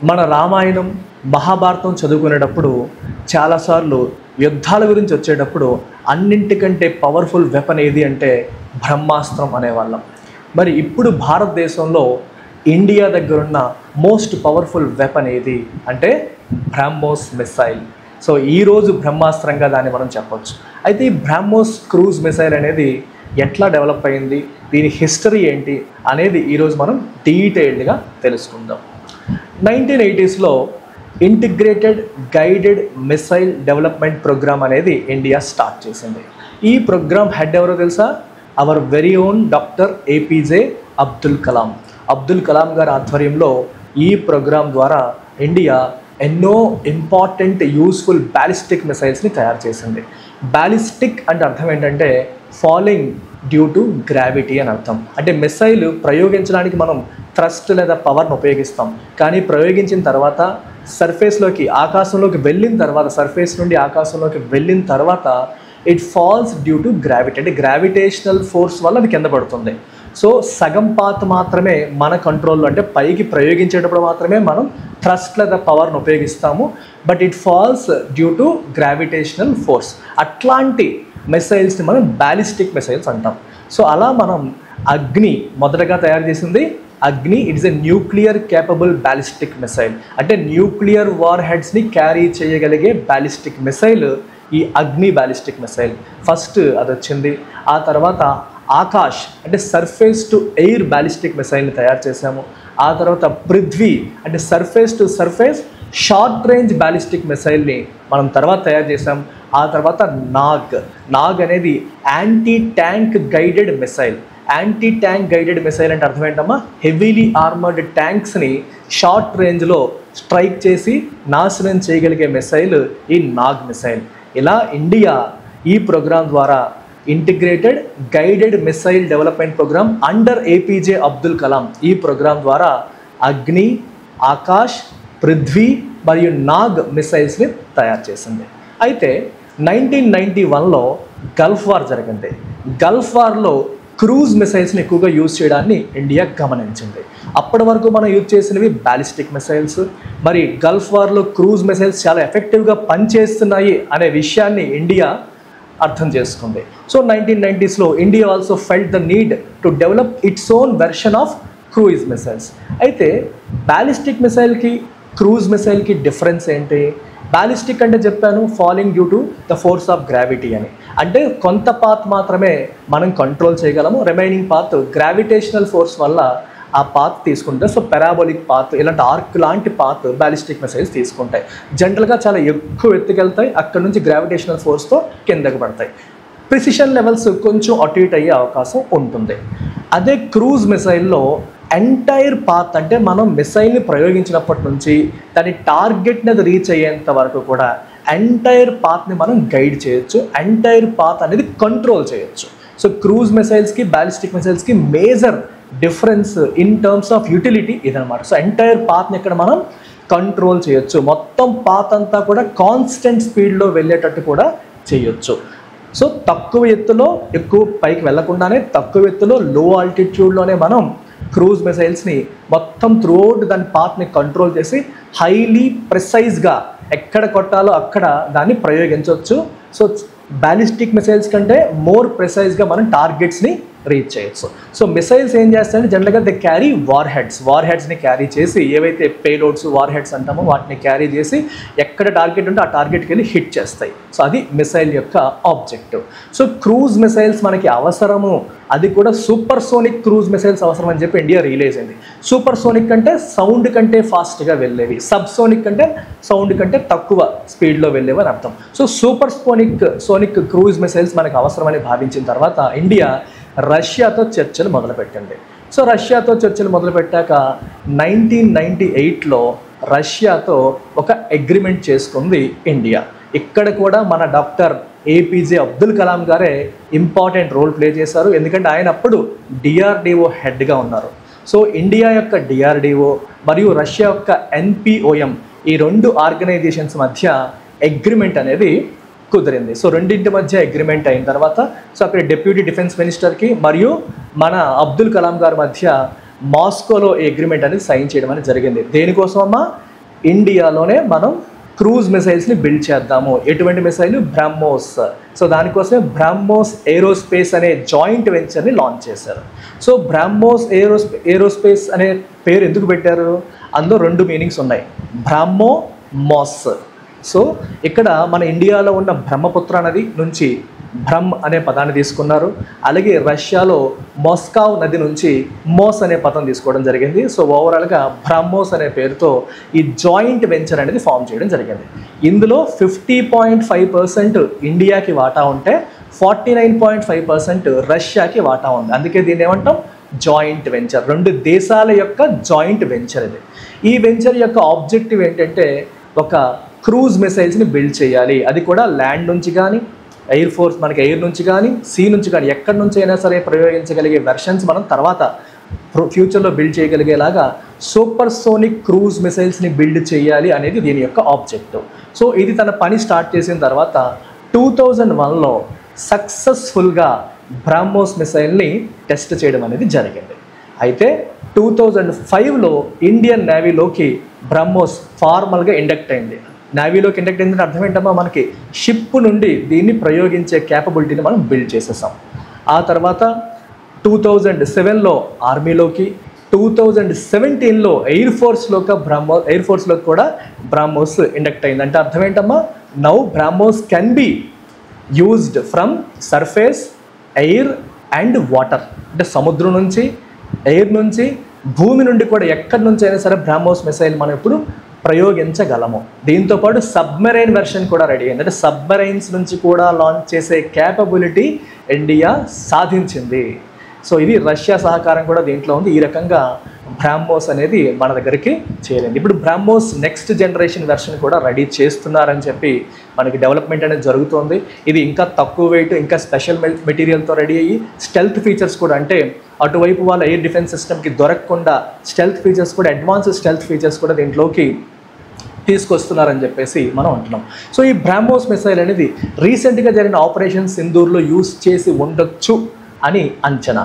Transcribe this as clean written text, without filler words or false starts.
మన రామాయణం మహాభారతం చదువుకునేటప్పుడు చాలాసార్లు యుద్ధాల గురించి వచ్చేటప్పుడు అన్నింటికంటే పవర్ఫుల్ వెపన్ ఏది అంటే బ్రహ్మాస్త్రం అనేవాళ్ళం. మరి ఇప్పుడు భారతదేశంలో ఇండియా దగ్గరున్న మోస్ట్ పవర్ఫుల్ వెపన్ ఏది అంటే బ్రహ్మోస్ మిసైల్. సో ఈరోజు బ్రహ్మాస్త్రంగా దాన్ని మనం చెప్పొచ్చు. అయితే ఈ బ్రహ్మోస్ క్రూజ్ మిసైల్ అనేది ఎట్లా డెవలప్ అయింది, దీని హిస్టరీ ఏంటి అనేది ఈరోజు మనం డీటెయిల్డ్గా తెలుసుకుందాం. 1980స్లో integrated guided missile development programme అనేది ఇండియా స్టార్ట్ చేసింది. ఈ ప్రోగ్రామ్ హెడ్ ఎవరో తెలుసా? Our very own doctor APJ Abdul Kalam. Abdul Kalam గారి ఆధ్వర్యంలో ఈ ప్రోగ్రామ్ ద్వారా ఇండియా ఎన్నో ఇంపార్టెంట్ యూస్ఫుల్ బ్యాలిస్టిక్ మిసైల్స్ని తయారు చేసింది. బ్యాలిస్టిక్ అంటే అర్థం ఏంటంటే ఫాలింగ్ డ్యూ టు గ్రావిటీ అని అర్థం. అంటే మిసైల్ ప్రయోగించడానికి మనం థ్రస్ట్ లేదా పవర్ను ఉపయోగిస్తాం, కానీ ప్రయోగించిన తర్వాత సర్ఫేస్లోకి ఆకాశంలోకి వెళ్ళిన తర్వాత సర్ఫేస్ నుండి ఆకాశంలోకి వెళ్ళిన తర్వాత it falls due to gravity. అంటే గ్రావిటేషనల్ ఫోర్స్ వల్ల అది కింద పడుతుంది. సో సగం పాత్ మాత్రమే మన కంట్రోల్లో, అంటే పైకి ప్రయోగించేటప్పుడు మాత్రమే మనం థ్రస్ట్ లేదా పవర్ను ఉపయోగిస్తాము, but it falls due to gravitational force. అట్లాంటి మిసైల్స్ని మనం బ్యాలిస్టిక్ మిసైల్స్ అంటాం. సో అలా మనం అగ్ని మొదటగా తయారు చేసింది. అగ్ని it is a nuclear capable ballistic missile. అంటే న్యూక్లియర్ వార్ హెడ్స్ని క్యారీ చేయగలిగే బ్యాలిస్టిక్ మిసైల్ ఈ అగ్ని బ్యాలిస్టిక్ మిసైల్. ఫస్ట్ అది వచ్చింది. ఆ తర్వాత ఆకాష్ అంటే సర్ఫేస్ టు ఎయిర్ బ్యాలిస్టిక్ మిసైల్ని తయారు చేసాము. ఆ తర్వాత పృథ్వీ అంటే surface to surface short range ballistic మిసైల్ని మనం తర్వాత తయారు చేసాం. ఆ తర్వాత నాగ్ అనేది anti tank guided missile. Anti tank guided missile అంటే అర్థం ఏంటమ్మా? హెవీలీ ఆర్మర్డ్ ట్యాంక్స్ని షార్ట్ రేంజ్లో స్ట్రైక్ చేసి నాశనం చేయగలిగే మిసైల్ ఈ నాగ్ మిసైల్. ఇలా ఇండియా ఈ ప్రోగ్రాం ద్వారా integrated guided missile development programme under APJ Abdul Kalam, ఈ ప్రోగ్రాం ద్వారా అగ్ని, ఆకాష్, పృథ్వీ మరియు నాగ్ మిసైల్స్ని తయారు చేసింది. అయితే 1991లో గల్ఫ్ వార్ జరిగింది. గల్ఫ్ వార్లో క్రూజ్ మిసైల్స్ని ఎక్కువగా యూజ్ చేయడాన్ని ఇండియా గమనించింది. అప్పటి వరకు మనం యూజ్ చేసినవి బ్యాలిస్టిక్ మిసైల్స్. మరి గల్ఫ్ వార్లో క్రూజ్ మిసైల్స్ చాలా ఎఫెక్టివ్గా పనిచేస్తున్నాయి అనే విషయాన్ని ఇండియా అర్థం చేసుకుంది. సో 1990స్లో India also felt the need to develop its own version of cruise missiles. అయితే బ్యాలిస్టిక్ మిసైల్కి క్రూజ్ మిసైల్కి డిఫరెన్స్ ఏంటి? బ్యాలిస్టిక్ అంటే చెప్పాను falling due to the force of gravity అని. అంటే కొంత పాత్ మాత్రమే మనం కంట్రోల్ చేయగలము, రిమైనింగ్ పాత్ గ్రావిటేషనల్ ఫోర్స్ వల్ల ఆ పాత్ తీసుకుంటే, సో పెరాబోలిక్ పాత్ ఇలాంటి ఆర్క్ లాంటి పాత్ బ్యాలిస్టిక్ మిసైల్స్ తీసుకుంటాయి. జనరల్గా చాలా ఎక్కువ ఎత్తుకెళ్తాయి, అక్కడ నుంచి గ్రావిటేషనల్ ఫోర్స్తో కిందకు పడతాయి. ప్రిసిషన్ లెవెల్స్ కొంచెం అటు ఇటు అయ్యే అవకాశం ఉంటుంది. అదే క్రూజ్ మిసైల్లో ఎంటైర్ పాత్ అంటే మనం మిసైల్ని ప్రయోగించినప్పటి నుంచి దాని టార్గెట్ని అది రీచ్ అయ్యేంత వరకు కూడా ఎంటైర్ పాత్ని మనం గైడ్ చేయొచ్చు, ఎంటైర్ పాత్ అనేది కంట్రోల్ చేయొచ్చు. సో క్రూజ్ మిసైల్స్కి బ్యాలిస్టిక్ మిసైల్స్కి major difference in terms of utility ఇదనమాట. సో ఎంటైర్ పాత్ని ఇక్కడ మనం కంట్రోల్ చేయొచ్చు, మొత్తం పాత్ అంతా కూడా కాన్స్టెంట్ స్పీడ్లో వెళ్ళేటట్టు కూడా చేయొచ్చు. సో తక్కువ ఎత్తులో ఎక్కువ పైకి వెళ్లకుండానే తక్కువ ఎత్తులో లో ఆల్టిట్యూడ్లోనే మనం క్రూజ్ మిసైల్స్ని మొత్తం త్రూఅవుట్ దాని పాత్ని కంట్రోల్ చేసి హైలీ ప్రిసైజ్గా ఎక్కడ కొట్టాలో అక్కడ దాన్ని ప్రయోగించవచ్చు. సో బ్యాలిస్టిక్ మిసైల్స్ కంటే మోర్ ప్రిసైజ్గా మనం టార్గెట్స్ని రీచ్ చేయొచ్చు. సో మిసైల్స్ ఏం చేస్తాయంటే జనరల్గా దే క్యారీ వార్ హెడ్స్ని క్యారీ చేసి ఏవైతే పేలోడ్స్ వార్ హెడ్స్ అంటామో వాటిని క్యారీ చేసి ఎక్కడ టార్గెట్ ఉంటే ఆ టార్గెట్కి వెళ్ళి హిట్ చేస్తాయి. సో అది మిసైల్ యొక్క ఆబ్జెక్టివ్. సో క్రూజ్ మిసైల్స్ మనకి అవసరము, అది కూడా సూపర్ సోనిక్ క్రూజ్ మిసైల్స్ అవసరం అని చెప్పి ఇండియా రియలైజ్ అయింది. సూపర్ సోనిక్ అంటే సౌండ్ కంటే ఫాస్ట్గా వెళ్ళేవి, సబ్ సోనిక్ అంటే సౌండ్ కంటే తక్కువ స్పీడ్లో వెళ్ళేవి అని అర్థం. So super sonic cruise missiles మనకు అవసరమని భావించిన తర్వాత ఇండియా రష్యాతో చర్చలు మొదలుపెట్టింది. సో రష్యాతో చర్చలు మొదలుపెట్టాక 1998లో రష్యాతో ఒక అగ్రిమెంట్ చేసుకుంది ఇండియా. ఇక్కడ కూడా మన డాక్టర్ ఏపీజే అబ్దుల్ కలాం గారే ఇంపార్టెంట్ రోల్ ప్లే చేశారు, ఎందుకంటే ఆయన అప్పుడు డిఆర్డిఓ హెడ్గా ఉన్నారు. సో ఇండియా యొక్క డిఆర్డిఓ మరియు రష్యా యొక్క ఎన్పిఓఎం ఈ రెండు ఆర్గనైజేషన్స్ మధ్య అగ్రిమెంట్ అనేది కుదిరింది. సో రెండింటి మధ్య అగ్రిమెంట్ అయిన తర్వాత సో అక్కడ డిప్యూటీ డిఫెన్స్ మినిస్టర్కి మరియు మన అబ్దుల్ కలాం గారి మధ్య మాస్కోలో ఈ అగ్రిమెంట్ అనేది సైన్ చేయడం అనేది జరిగింది. దేనికోసం అమ్మా? ఇండియాలోనే మనం క్రూజ్ మిసైల్స్ని బిల్డ్ చేద్దాము. ఎటువంటి మిసైల్? బ్రహ్మోస్. సో దానికోసమే బ్రహ్మోస్ ఏరోస్పేస్ అనే జాయింట్ వెంచర్ని లాంచ్ చేశారు. సో బ్రహ్మోస్ ఏరోస్పేస్ అనే పేరు ఎందుకు పెట్టారు? అందులో 2 మీనింగ్స్ ఉన్నాయి, బ్రహ్మో, మోస్. సో ఇక్కడ మన ఇండియాలో ఉన్న బ్రహ్మపుత్ర నది నుంచి బ్రహ్మ్ అనే పదాన్ని తీసుకున్నారు. అలాగే రష్యాలో మాస్కావ్ నది నుంచి మోస్ అనే పదం తీసుకోవడం జరిగింది. సో ఓవరాల్గా బ్రహ్మోస్ అనే పేరుతో ఈ జాయింట్ వెంచర్ అనేది ఫామ్ చేయడం జరిగింది. ఇందులో 50.5% ఇండియాకి వాటా ఉంటే 49.5% రష్యాకి వాటా ఉంది. అందుకే దీన్ని ఏమంటాం? Joint venture. 2 దేశాల యొక్క జాయింట్ వెంచర్ ఇది. ఈ వెంచర్ యొక్క ఆబ్జెక్టివ్ ఏంటంటే ఒక క్రూజ్ మిసైల్స్ని బిల్డ్ చేయాలి. అది కూడా ల్యాండ్ నుంచి కానీ, ఎయిర్ ఫోర్స్ మనకి ఎయిర్ నుంచి కానీ, సీ నుంచి కానీ, ఎక్కడి నుంచి అయినా సరే ప్రయోగించగలిగే వెర్షన్స్ మనం తర్వాత ఫ్యూచర్లో బిల్డ్ చేయగలిగేలాగా సూపర్ సోనిక్ క్రూజ్ మిసైల్స్ని బిల్డ్ చేయాలి అనేది దీని యొక్క ఆబ్జెక్టివ్. సో ఇది తన పని స్టార్ట్ చేసిన తర్వాత 2001లో సక్సెస్ఫుల్గా బ్రహ్మోస్ మిసైల్ని టెస్ట్ చేయడం అనేది జరిగింది. అయితే 2005లో ఇండియన్ నేవీలోకి బ్రహ్మోస్ ఫార్మల్గా ఇండక్ట్ అయింది. నేవీలోకి ఇండక్ట్ అయిందంటే అర్థం ఏంటమ్మా? మనకి షిప్ నుండి దీన్ని ప్రయోగించే క్యాపబిలిటీని మనం బిల్డ్ చేసేసాం. ఆ తర్వాత 2007లో ఆర్మీలోకి, 2017లో ఎయిర్ ఫోర్స్లోకి కూడా బ్రహ్మోస్ ఇండక్ట్ అయింది. అంటే అర్థం ఏంటమ్మా? Now BrahMos can be used from surface, air and water. అంటే సముద్రం నుంచి, ఎయిర్ నుంచి, భూమి నుండి కూడా ఎక్కడి నుంచి అయినా సరే బ్రహ్మోస్ మిసైల్ మనం ఇప్పుడు ప్రయోగించగలము. దీంతోపాటు సబ్మెరైన్ వెర్షన్ కూడా రెడీ అయింది. అంటే సబ్మెరైన్స్ నుంచి కూడా లాంచ్ చేసే క్యాపబిలిటీ ఇండియా సాధించింది. సో ఇది రష్యా సహకారం కూడా దీంట్లో ఉంది. ఈ రకంగా బ్రహ్మోస్ అనేది మన దగ్గరికి చేరింది. ఇప్పుడు బ్రహ్మోస్ నెక్స్ట్ జనరేషన్ వెర్షన్ కూడా రెడీ చేస్తున్నారని చెప్పి మనకి డెవలప్మెంట్ అనేది జరుగుతుంది. ఇది ఇంకా తక్కువ వెయిట్, ఇంకా స్పెషల్ మెటీరియల్తో రెడీ అయ్యి స్టెల్త్ ఫీచర్స్ కూడా, అంటే అటువైపు వాళ్ళ ఎయిర్ డిఫెన్స్ సిస్టమ్కి దొరకకుండా స్టెల్త్ ఫీచర్స్ కూడా, అడ్వాన్స్డ్ స్టెల్త్ ఫీచర్స్ కూడా దీంట్లోకి తీసుకొస్తున్నారని చెప్పేసి మనం అంటున్నాం. సో ఈ బ్రహ్మోస్ మిసైల్ అనేది రీసెంట్గా జరిగిన ఆపరేషన్ సింధూర్లో యూస్ చేసి ఉండొచ్చు అని అంచనా.